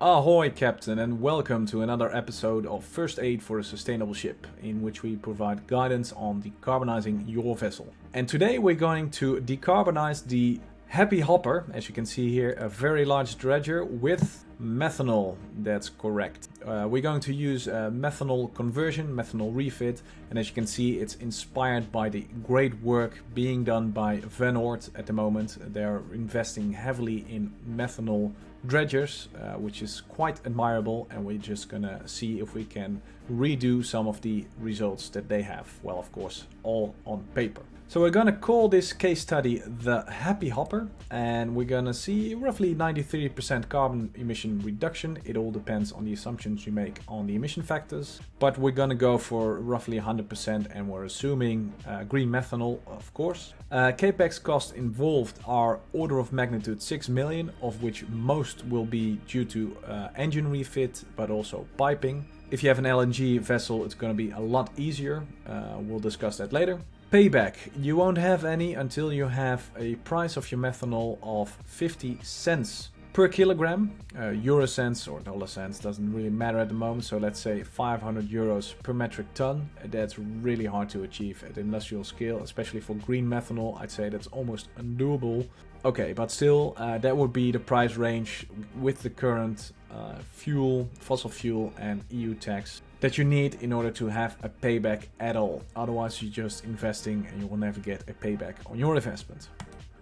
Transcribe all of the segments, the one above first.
Ahoy Captain, and welcome to another episode of First Aid for a Sustainable Ship, in which we provide guidance on decarbonizing your vessel. And today we're going to decarbonize the Happy Hopper, as you can see here, a very large dredger with methanol. That's correct. We're going to use methanol conversion, methanol refit, and as you can see, it's inspired by the great work being done by Oord at the moment. They're investing heavily in methanol dredgers, which is quite admirable, and we're just gonna see if we can redo some of the results that they have. Well, of course, all on paper. So we're gonna call this case study the Happy Hopper, and we're gonna see roughly 93% carbon emission reduction. It all depends on the assumptions you make on the emission factors, but we're gonna go for roughly 100%, and we're assuming green methanol, of course. Capex costs involved are order of magnitude 6 million, of which most will be due to engine refit, but also piping. If you have an LNG vessel, it's going to be a lot easier. We'll discuss that later. Payback. You won't have any until you have a price of your methanol of 50 cents per kilogram. Euro cents or dollar cents doesn't really matter at the moment. So let's say 500 euros per metric ton. That's really hard to achieve at industrial scale, especially for green methanol. I'd say that's almost undoable. Okay, but still, that would be the price range with the current fossil fuel and EU tax that you need in order to have a payback at all. Otherwise, you're just investing and you will never get a payback on your investment.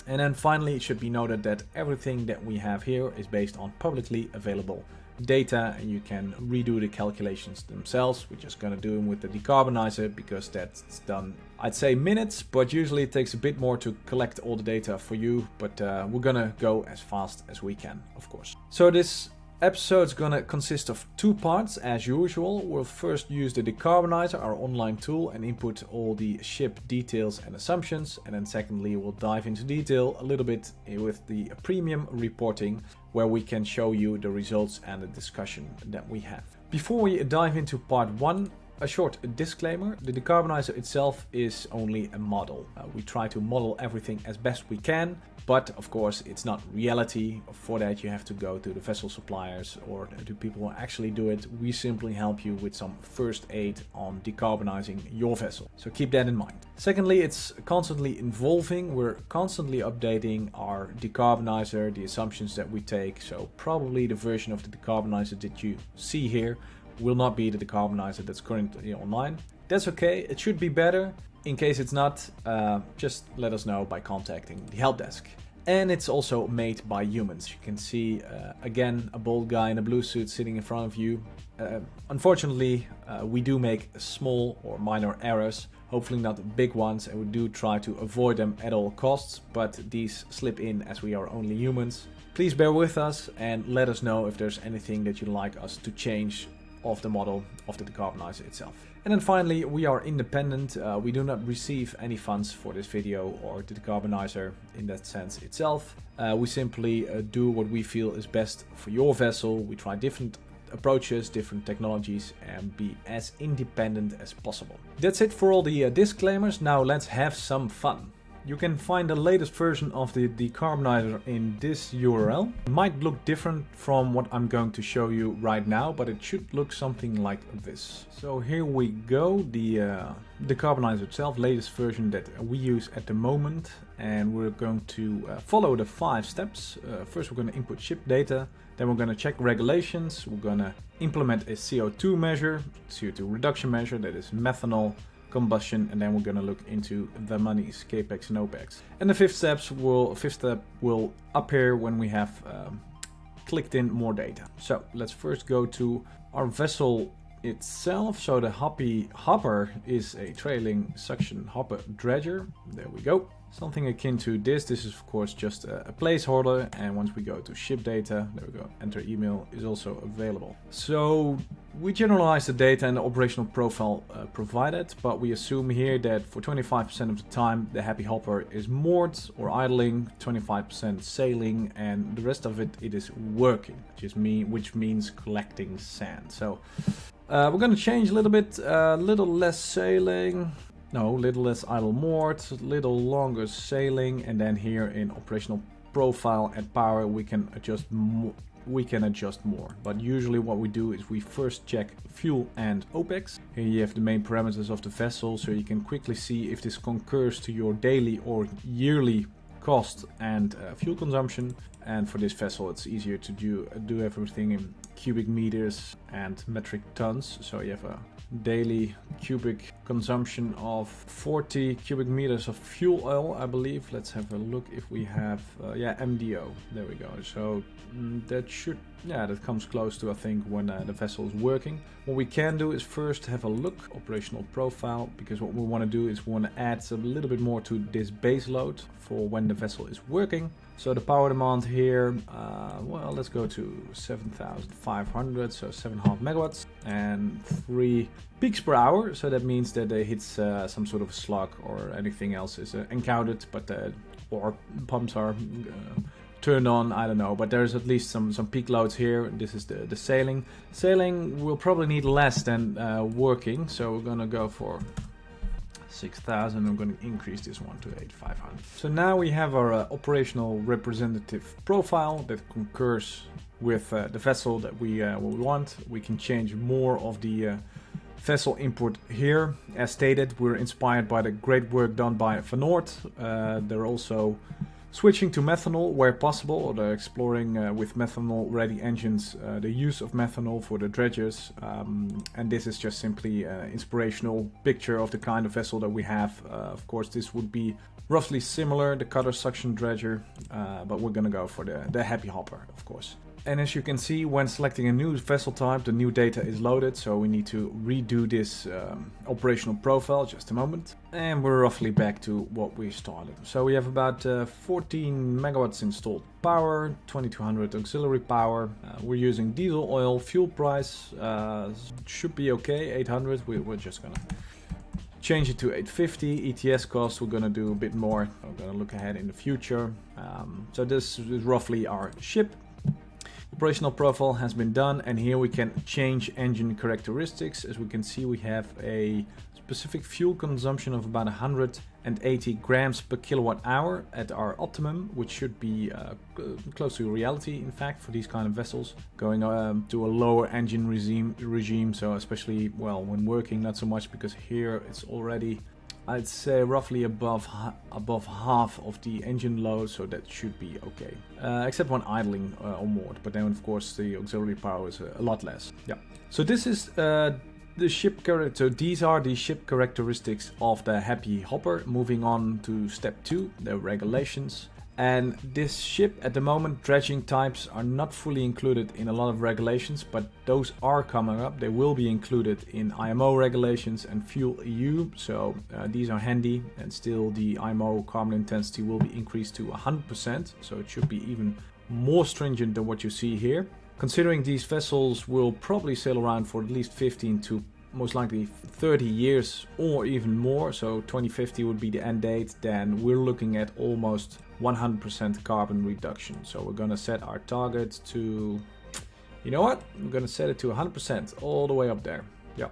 And then finally, it should be noted that everything that we have here is based on publicly available data, and you can redo the calculations themselves. We're just going to do them with the Decarbonizer because that's done, I'd say, minutes, but usually it takes a bit more to collect all the data for you, but we're going to go as fast as we can, of course. So this episode's gonna consist of two parts as usual. We'll first use the Decarbonizer, our online tool, and input all the ship details and assumptions. And then secondly, we'll dive into detail a little bit with the premium reporting, where we can show you the results and the discussion that we have. Before we dive into part one, a short disclaimer. The Decarbonizer itself is only a model. We try to model everything as best we can, but of course it's not reality. For that you have to go to the vessel suppliers or to people who actually do it. We simply help you with some first aid on decarbonizing your vessel. So keep that in mind. Secondly, it's constantly evolving. We're constantly updating our Decarbonizer, the assumptions that we take. So probably the version of the Decarbonizer that you see here will not be the Decarbonizer that's currently online. That's okay, it should be better. In case it's not, just let us know by contacting the help desk. And it's also made by humans. You can see, again, a bald guy in a blue suit sitting in front of you. Unfortunately, we do make small or minor errors, hopefully not big ones, and we do try to avoid them at all costs, but these slip in as we are only humans. Please bear with us and let us know if there's anything that you'd like us to change of the model of the Decarbonizer itself. And then finally, we are independent. We do not receive any funds for this video or the Decarbonizer in that sense itself. We simply do what we feel is best for your vessel. We try different approaches, different technologies, and be as independent as possible. That's it for all the disclaimers. Now let's have some fun. You can find the latest version of the Decarbonizer in this URL. It might look different from what I'm going to show you right now, but it should look something like this. So here we go, the Decarbonizer itself, latest version that we use at the moment. And we're going to follow the 5 steps. First we're going to input ship data, then we're going to check regulations, we're going to implement a CO2 measure, CO2 reduction measure, that is methanol, combustion, and then we're going to look into the monies, capex and opex. And the fifth step will appear when we have clicked in more data. So let's first go to our vessel itself. So the Happy Hopper is a trailing suction hopper dredger. There we go. Something akin to this. This is of course just a placeholder, and once we go to ship data, there we go, enter email is also available. So we generalize the data and the operational profile provided, but we assume here that for 25% of the time the Happy Hopper is moored or idling, 25% sailing, and the rest of it is working, which means collecting sand. So we're going to change a little bit, little less sailing. No, little less idle moored, little longer sailing, and then here in operational profile and power we can adjust we can adjust more. But usually what we do is we first check fuel and OPEX. Here you have the main parameters of the vessel, so you can quickly see if this concurs to your daily or yearly cost and fuel consumption. And for this vessel it's easier to do everything in cubic meters and metric tons. So you have a daily cubic consumption of 40 cubic meters of fuel oil, I believe. Let's have a look if we have yeah, MDO, there we go. So that should, yeah, that comes close to, I think, when the vessel is working. What we can do is first have a look, operational profile, because what we want to do is we want to add a little bit more to this base load for when the vessel is working. So the power demand here, well, let's go to 7,500, so 7.5 megawatts and 3 peaks per hour. So that means that it hits some sort of a slug or anything else is encountered, but or pumps are turned on, I don't know, but there's at least some peak loads here. This is the sailing. Sailing will probably need less than working, so we're gonna go for 6,000. I'm going to increase this one to 8,500. So now we have our operational representative profile that concurs with the vessel that we want. We can change more of the vessel input here. As stated, we're inspired by the great work done by Oord. They're also switching to methanol where possible, or they're exploring with methanol ready engines the use of methanol for the dredgers, and this is just simply an inspirational picture of the kind of vessel that we have. Of course this would be roughly similar, the cutter suction dredger, but we're gonna go for the happy hopper, of course. And as you can see, when selecting a new vessel type, the new data is loaded, so we need to redo this operational profile. Just a moment. And we're roughly back to what we started. So we have about 14 megawatts installed power, 2200 auxiliary power. We're using diesel oil. Fuel price should be okay, 800. We're just gonna change it to 850. ETS cost, we're gonna do a bit more. We're gonna look ahead in the future. So this is roughly our ship. Operational profile has been done, and here we can change engine characteristics. As we can see, we have a specific fuel consumption of about 180 grams per kilowatt hour at our optimum, which should be close to reality, in fact, for these kind of vessels. Going to a lower engine regime, so especially, well, when working, not so much, because here it's already, I'd say, roughly above half of the engine load, so that should be okay. Except when idling on board, but then of course the auxiliary power is a lot less. Yeah. So this is the ship character. So these are the ship characteristics of the Happy Hopper. Moving on to step 2, the regulations. And this ship at the moment, dredging types are not fully included in a lot of regulations, but those are coming up. They will be included in IMO regulations and Fuel EU, so these are handy. And still the IMO carbon intensity will be increased to 100%, so it should be even more stringent than what you see here. Considering these vessels will probably sail around for at least 15 to most likely 30 years or even more, so 2050 would be the end date, then we're looking at almost 100% carbon reduction. So we're gonna set our target to, you know what, we're gonna set it to 100%, all the way up there. Yeah.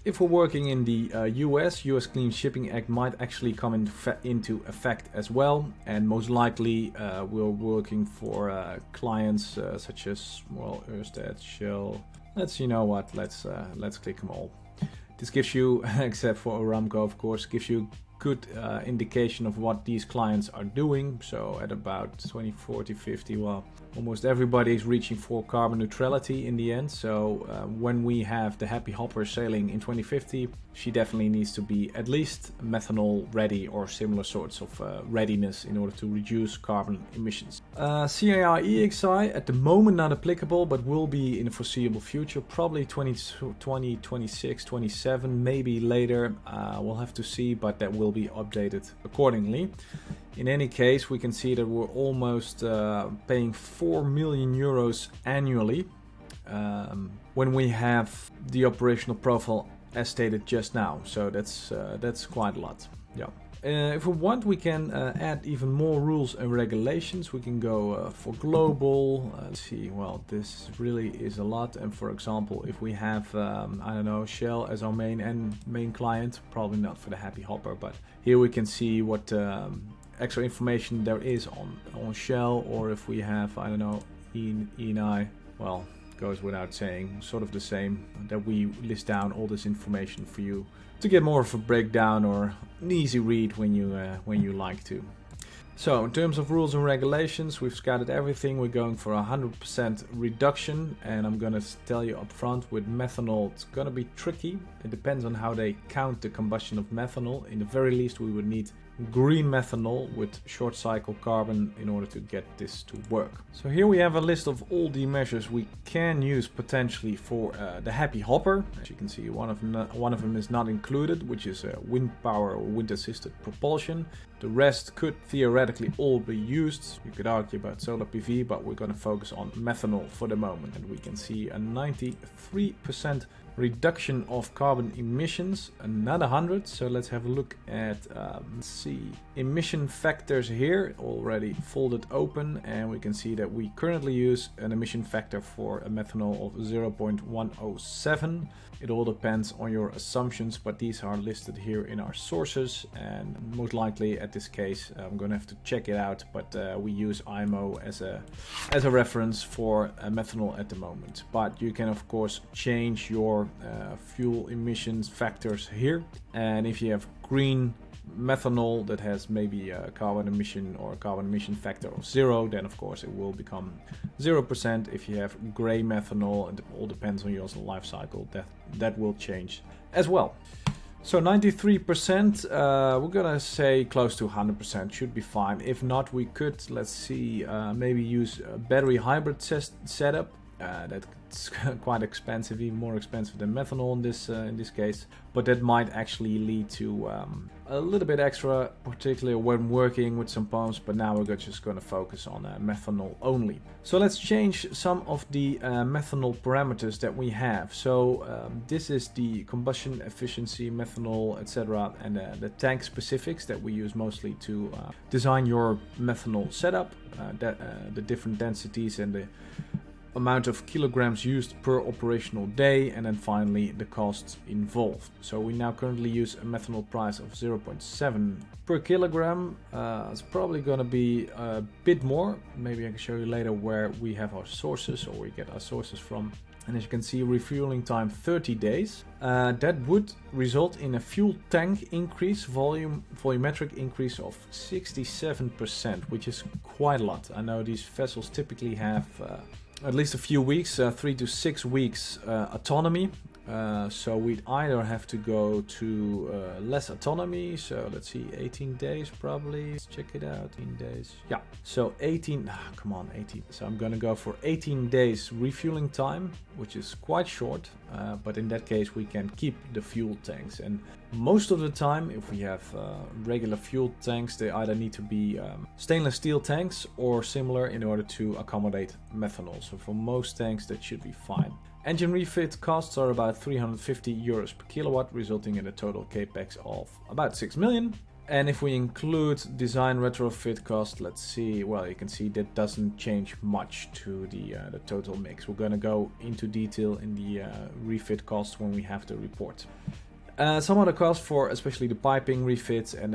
If we're working in the US Clean Shipping Act might actually come into effect as well, and most likely we're working for clients such as, well, Ørsted, Shell. You know what, let's click them all. This gives you, except for Aramco of course, gives you good indication of what these clients are doing. So at about 20, 40, 50, well, almost everybody is reaching for carbon neutrality in the end. So when we have the Happy Hopper sailing in 2050, she definitely needs to be at least methanol ready or similar sorts of readiness in order to reduce carbon emissions. CII EXI at the moment not applicable, but will be in the foreseeable future, probably 2026, 27, maybe later. We'll have to see, but that will be updated accordingly. In any case, we can see that we're almost paying 4 million euros annually when we have the operational profile as stated just now. So that's quite a lot. Yeah. If we want, we can add even more rules and regulations. We can go for global. Let's see. Well, this really is a lot. And for example, if we have, I don't know, Shell as our main client, probably not for the Happy Hopper, but here we can see what extra information there is on Shell, or if we have, I don't know, E&I, well, goes without saying, sort of the same, that we list down all this information for you to get more of a breakdown or an easy read when you like to. So in terms of rules and regulations, we've scattered everything. We're going for 100% reduction, and I'm gonna tell you up front, with methanol it's gonna be tricky. It depends on how they count the combustion of methanol. In the very least, we would need green methanol with short cycle carbon in order to get this to work. So here we have a list of all the measures we can use potentially for the happy hopper. As you can see, one of them is not included, which is wind power or wind assisted propulsion. The rest could theoretically all be used. You could argue about solar PV, but we're going to focus on methanol for the moment. And we can see a 93% reduction of carbon emissions, another 100. So let's have a look at let's see, emission factors here, already folded open, and we can see that we currently use an emission factor for a methanol of 0.107. It all depends on your assumptions, but these are listed here in our sources, and most likely at this case I'm gonna have to check it out, but we use IMO as a reference for methanol at the moment. But you can of course change your fuel emissions factors here, and if you have green methanol that has maybe a carbon emission or a carbon emission factor of 0, then of course it will become 0%. If you have gray methanol, it all depends on your life cycle, that will change as well. So 93%, we're gonna say close to 100% should be fine. If not, we could, let's see, maybe use a battery hybrid setup. That's quite expensive, even more expensive than methanol in this case, but that might actually lead to a little bit extra, particularly when working with some pumps. But now we're just going to focus on methanol only. So let's change some of the methanol parameters that we have. So this is the combustion efficiency, methanol, etc., and the tank specifics that we use mostly to design your methanol setup, the different densities and the amount of kilograms used per operational day, and then finally the costs involved. So we now currently use a methanol price of 0.7 per kilogram. It's probably going to be a bit more. Maybe I can show you later where we have our sources, or we get our sources from. And as you can see, refueling time 30 days. That would result in a fuel tank increase, volumetric increase of 67%, which is quite a lot. I know these vessels typically have at least a few weeks, 3 to 6 weeks autonomy. So we'd either have to go to less autonomy. So let's see, 18 days probably. Let's check it out. 18 days. Yeah. So 18. Come on, 18. So I'm gonna go for 18 days refueling time, which is quite short. But in that case, we can keep the fuel tanks. And most of the time, if we have regular fuel tanks, they either need to be stainless steel tanks or similar in order to accommodate methanol. So for most tanks, that should be fine. Engine refit costs are about 350 euros per kilowatt, resulting in a total capex of about 6 million. And if we include design retrofit cost, let's see, well, you can see that doesn't change much to the total mix. We're gonna go into detail in the refit costs when we have the report. Some other costs for especially the piping refits and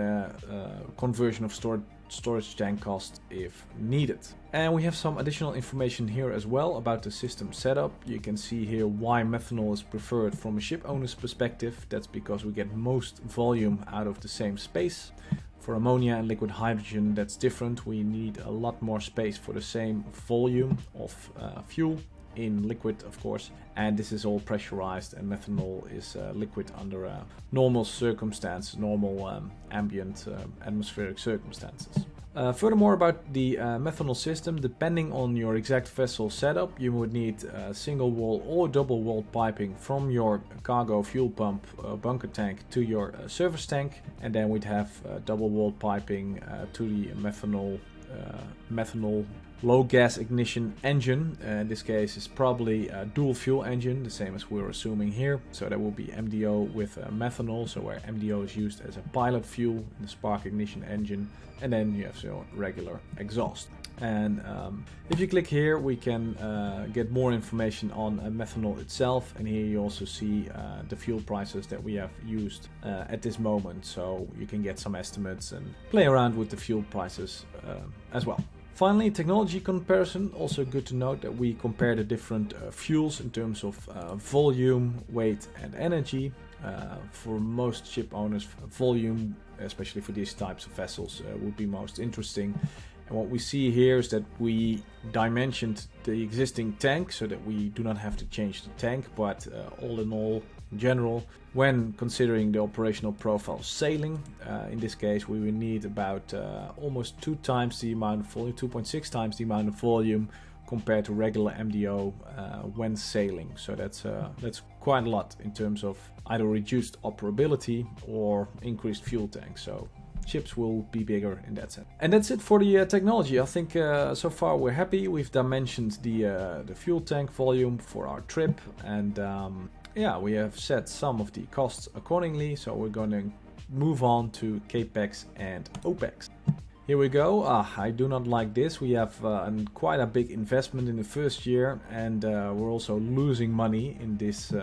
conversion of storage tank cost if needed. And we have some additional information here as well about the system setup. You can see here why methanol is preferred from a ship owner's perspective. That's because we get most volume out of the same space. For ammonia and liquid hydrogen, that's different. We need a lot more space for the same volume of fuel. In liquid, of course, and this is all pressurized, and methanol is liquid under normal circumstances, normal ambient atmospheric circumstances. Furthermore, about the methanol system, depending on your exact vessel setup, you would need single wall or double wall piping from your cargo fuel pump bunker tank to your service tank, and then we'd have double wall piping to the methanol low gas ignition engine. In this case is probably a dual fuel engine, the same as we're assuming here. So that will be MDO with methanol, so where MDO is used as a pilot fuel in the spark ignition engine, and then you have your regular exhaust. And if you click here, we can get more information on methanol itself, and here you also see the fuel prices that we have used at this moment, so you can get some estimates and play around with the fuel prices as well. Finally, technology comparison. Also good to note that we compare the different fuels in terms of volume, weight and energy. For most ship owners, volume, especially for these types of vessels, would be most interesting. And what we see here is that we dimensioned the existing tank so that we do not have to change the tank, but all in all, in general, when considering the operational profile of sailing, in this case we will need about almost 2 times the amount of volume, 2.6 times the amount of volume compared to regular MDO when sailing. So that's quite a lot in terms of either reduced operability or increased fuel tank. So ships will be bigger in that sense. And that's it for the technology. I think so far we're happy. We've dimensioned the fuel tank volume for our trip, and yeah, we have set some of the costs accordingly. So we're going to move on to CAPEX and OPEX. Here we go. I do not like this. We have quite a big investment in the first year, and we're also losing money in this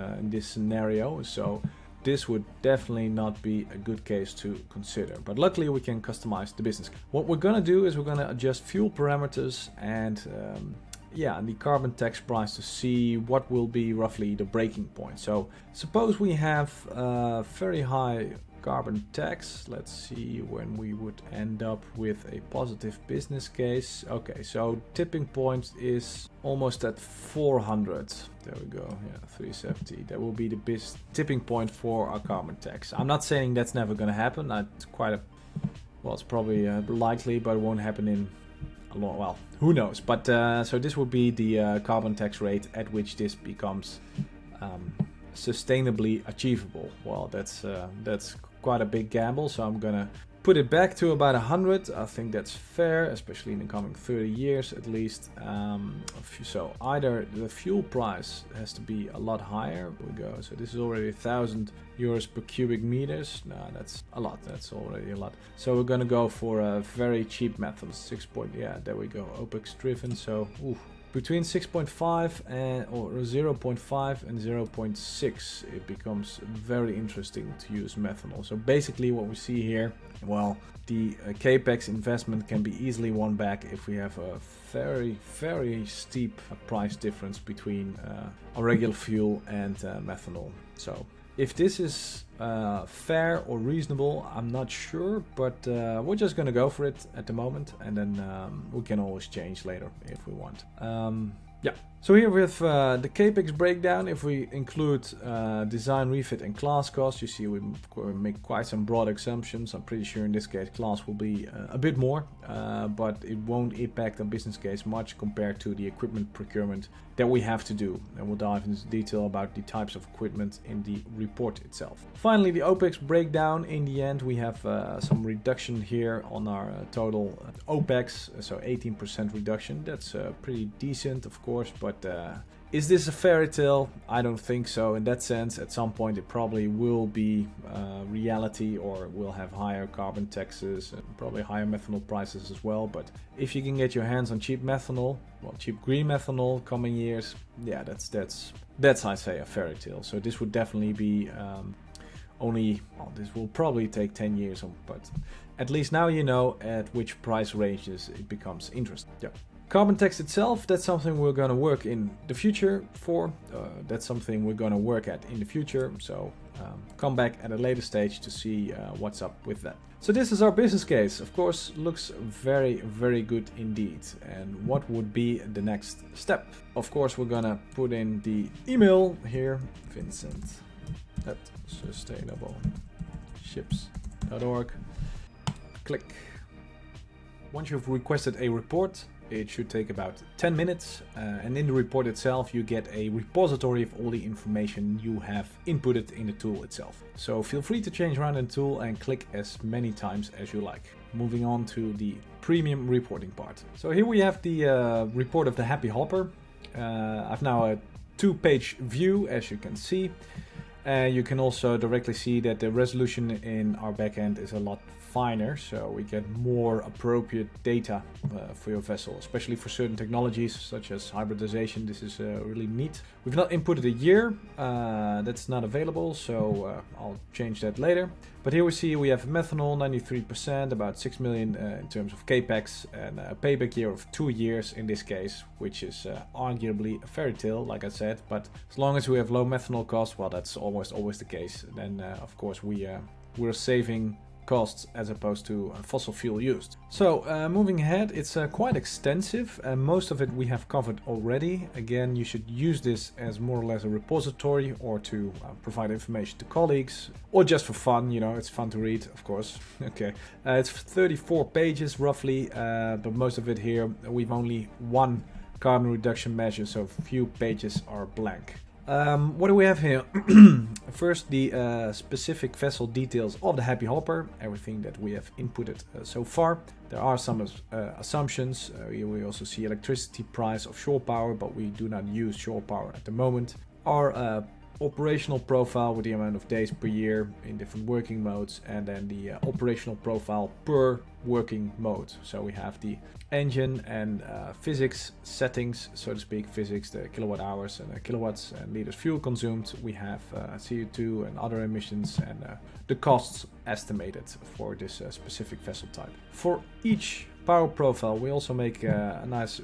scenario. So this would definitely not be a good case to consider. But luckily we can customize the business. What we're going to do is we're going to adjust fuel parameters and yeah, the carbon tax price to see what will be roughly the breaking point. So suppose we have very high carbon tax. Let's see when we would end up with a positive business case. Okay, so tipping point is almost at 400. There we go. Yeah, 370. That will be the best tipping point for our carbon tax. I'm not saying that's never going to happen. It's quite a well, it's probably likely, but it won't happen in a long, well, who knows. But so this would be the carbon tax rate at which this becomes sustainably achievable. Well, that's quite a big gamble, so I'm gonna put it back to about 100. I think that's fair, especially in the coming 30 years at least. So either the fuel price has to be a lot higher. Here we go. So this is already 1,000 euros per cubic meters. No, that's a lot. That's already a lot. So we're gonna go for a very cheap method. Yeah, there we go. OPEX driven. So between 6.5 and or 0.5 and 0.6, it becomes very interesting to use methanol. So basically what we see here, well, the CAPEX investment can be easily won back if we have a very steep price difference between a regular fuel and methanol. So if this is fair or reasonable, I'm not sure, but we're just gonna go for it at the moment, and then we can always change later if we want. Yeah. So here we have the CAPEX breakdown. If we include design, refit and class costs, you see we make quite some broad assumptions. I'm pretty sure in this case class will be a bit more, but it won't impact the business case much compared to the equipment procurement that we have to do. And we'll dive into detail about the types of equipment in the report itself. Finally, the OPEX breakdown. In the end, we have some reduction here on our total OPEX, so 18% reduction. That's pretty decent, of course, but is this a fairy tale? I don't think so. In that sense, at some point it probably will be reality, or we'll have higher carbon taxes and probably higher methanol prices as well. But if you can get your hands on cheap methanol, well, cheap green methanol coming years, yeah, that's I say a fairy tale. So this would definitely be well, this will probably take 10 years, but at least now you know at which price ranges it becomes interesting. Yeah. Carbon tax itself, that's something we're going to work in the future for. That's something we're going to work at in the future. So come back at a later stage to see what's up with that. So this is our business case. Of course, looks very good indeed. And what would be the next step? Of course, we're going to put in the email here, Vincent@sustainableships.org. Click. Once you've requested a report, it should take about 10 minutes, and in the report itself you get a repository of all the information you have inputted in the tool itself. So feel free to change around in the tool and click as many times as you like. Moving on to the premium reporting part. So here we have the report of the Happy Hopper. I've now a 2-page view, as you can see. You can also directly see that the resolution in our backend is a lot finer, so we get more appropriate data for your vessel, especially for certain technologies such as hybridization. This is really neat. We've not inputted a year, that's not available, so I'll change that later. But here we see we have methanol 93%, about 6 million in terms of capex, and a payback year of 2 years in this case, which is arguably a fairy tale, like I said. But as long as we have low methanol costs, well, that's almost always the case. Then of course we're saving costs as opposed to fossil fuel used. So moving ahead, it's quite extensive. Most of it we have covered already. Again, you should use this as more or less a repository, or to provide information to colleagues, or just for fun. You know, it's fun to read, of course. Okay, it's 34 pages roughly, but most of it here, we've only one carbon reduction measure, so few pages are blank. What do we have here? First, the specific vessel details of the Happy Hopper, everything that we have inputted so far. There are some assumptions. We also see electricity price of shore power, but we do not use shore power at the moment. Our operational profile with the amount of days per year in different working modes, and then the operational profile per working mode. So we have the engine and physics settings, so to speak, physics, the kilowatt hours and kilowatts and liters fuel consumed. We have CO2 and other emissions, and the costs estimated for this specific vessel type. For each power profile, we also make a nice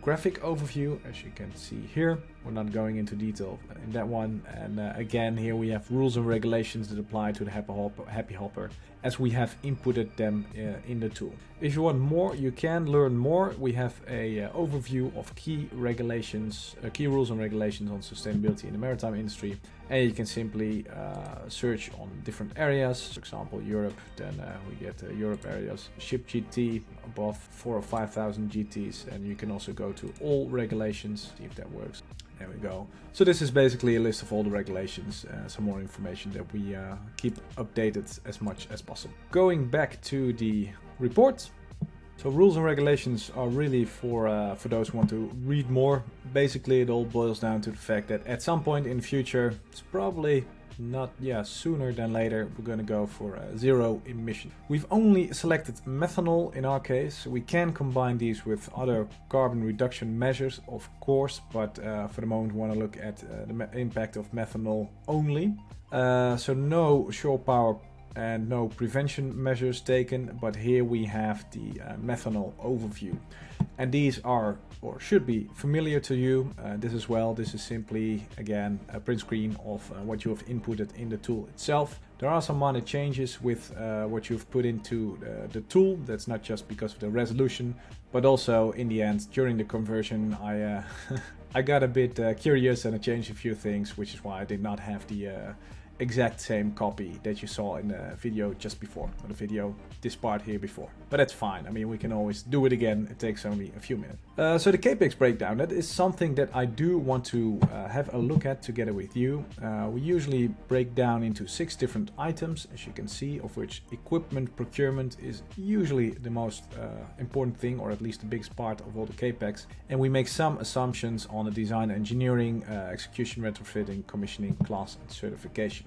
graphic overview, as you can see here. We're not going into detail in that one. And again, here we have rules and regulations that apply to the Happy Hopper, as we have inputted them in the tool. If you want more, you can learn more. We have a overview of key regulations, key rules and regulations on sustainability in the maritime industry. And you can simply search on different areas. For example, Europe, then we get Europe areas, ship GT above 4,000 or 5,000 GTs. And you can also go to all regulations, see if that works. There we go. So this is basically a list of all the regulations, some more information that we keep updated as much as possible. Going back to the report. So rules and regulations are really for those who want to read more. Basically, it all boils down to the fact that at some point in the future, it's probably not sooner than later, we're going to go for zero emission. We've only selected methanol in our case. We can combine these with other carbon reduction measures, of course, but for the moment we want to look at the impact of methanol only. So no shore power and no prevention measures taken, but here we have the methanol overview. And these are, or should be, familiar to you. This as well. This is simply, again, a print screen of what you have inputted in the tool itself. There are some minor changes with what you've put into the tool. That's not just because of the resolution, but also in the end, during the conversion, I got a bit curious and I changed a few things, which is why I did not have the exact same copy that you saw in the video just before, or the video, this part here before. But that's fine. I mean, we can always do it again. It takes only a few minutes. So the capex breakdown, that is something that I do want to have a look at together with you. We usually break down into 6 different items, as you can see, of which equipment procurement is usually the most important thing, or at least the biggest part of all the capex. And we make some assumptions on the design engineering, execution retrofitting, commissioning, class and certification.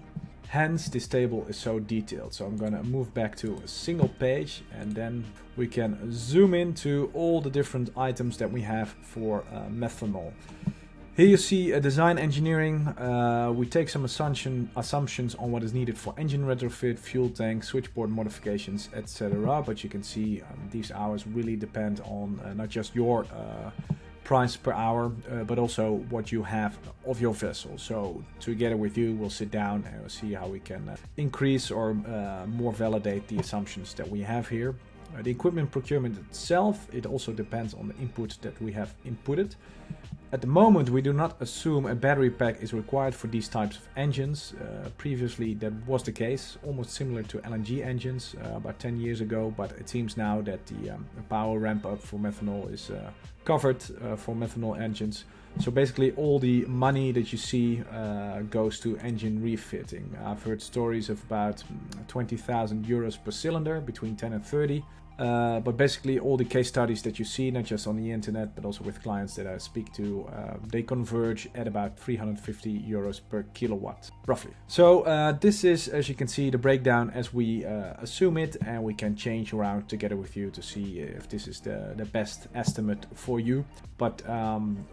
Hence this table is so detailed. So I'm gonna move back to a single page, and then we can zoom into all the different items that we have for methanol. Here you see a design engineering. We take some assumptions on what is needed for engine retrofit, fuel tank, switchboard modifications, etc. But you can see these hours really depend on not just your price per hour, but also what you have of your vessel. So together with you, we'll sit down and we'll see how we can increase or more validate the assumptions that we have here. The equipment procurement itself, it also depends on the input that we have inputted. At the moment, we do not assume a battery pack is required for these types of engines. Previously, that was the case, almost similar to LNG engines about 10 years ago, but it seems now that the power ramp up for methanol is covered for methanol engines. So basically all the money that you see goes to engine refitting. I've heard stories of about 20,000 euros per cylinder, between 10 and 30. But basically all the case studies that you see, not just on the internet, but also with clients that I speak to, they converge at about 350 euros per kilowatt, roughly. So this is, as you can see, the breakdown as we assume it, and we can change around together with you to see if this is the best estimate for you. But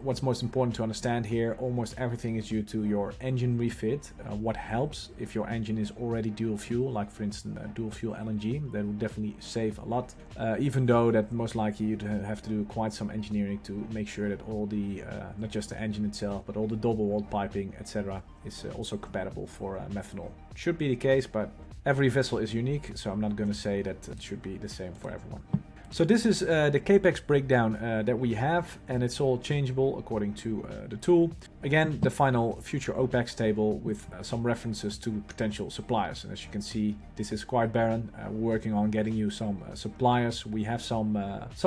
what's most important to understand here, almost everything is due to your engine refit. What helps if your engine is already dual fuel, like for instance dual fuel LNG, that will definitely save a lot. Even though that most likely you'd have to do quite some engineering to make sure that all the, not just the engine itself, but all the double walled piping, etc. is also compatible for methanol. Should be the case, but every vessel is unique, so I'm not going to say that it should be the same for everyone. So this is the capex breakdown that we have, and it's all changeable according to the tool. Again, the final future OPEX table with some references to potential suppliers. And as you can see, this is quite barren. We're working on getting you some suppliers. We have some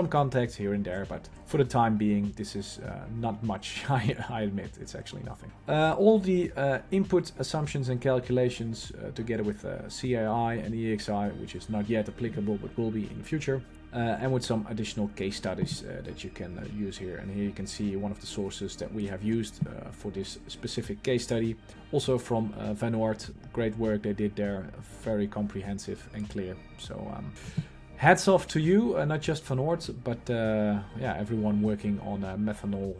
contacts here and there, but for the time being, this is not much. I admit, it's actually nothing. All the input assumptions and calculations together with CAI and EXI, which is not yet applicable but will be in the future. And with some additional case studies that you can use here. And here you can see one of the sources that we have used for this specific case study. Also from Van Oord, great work they did there, very comprehensive and clear. So hats off to you, not just Van Oord, but yeah, everyone working on methanol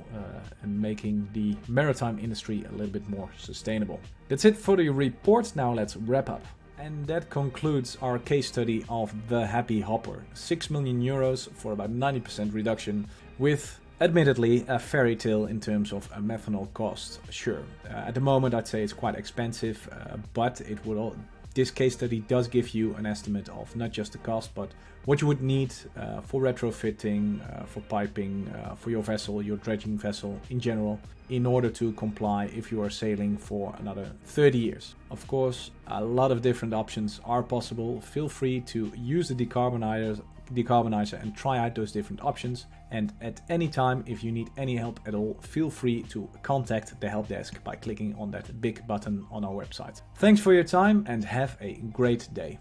and making the maritime industry a little bit more sustainable. That's it for the report. Now let's wrap up. And that concludes our case study of the Happy Hopper. 6 million euros for about 90% reduction, with admittedly a fairy tale in terms of a methanol cost. Sure, at the moment I'd say it's quite expensive, but it would all. This case study does give you an estimate of not just the cost, but what you would need for retrofitting, for piping, for your vessel, your dredging vessel in general, in order to comply if you are sailing for another 30 years. Of course, a lot of different options are possible. Feel free to use the Decarbonizer and try out those different options. And at any time, if you need any help at all, feel free to contact the help desk by clicking on that big button on our website. Thanks for your time and have a great day.